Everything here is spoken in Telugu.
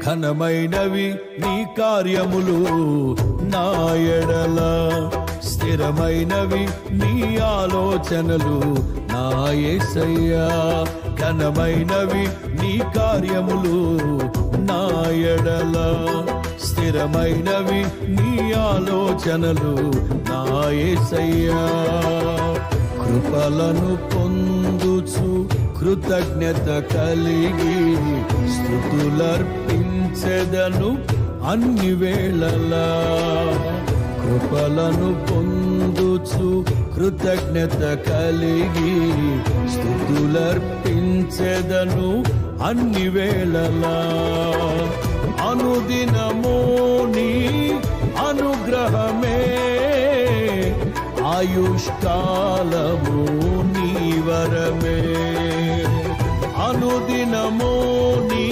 ఘనమైనవి నీ కార్యములు నా ఎడల, స్థిరమైనవి నీ ఆలోచనలు నా యేసయ్యా. ఘనమైనవి నీ కార్యములు నా ఎడల, స్థిరమైనవి నీ ఆలోచనలు నా యేసయ్యా. కృపలను పొందుచు కృతజ్ఞత కలిగి స్తుతులర్పించెదను అన్ని వేళలా. కృపలను పొందుచు కృతజ్ఞత కలిగి స్తుతులర్పించెదను అన్ని వేళలా. అనుదినము నీ అనుగ్రహమే, ఆయుష్కాలము నీ వరమే. అనుదినము నీ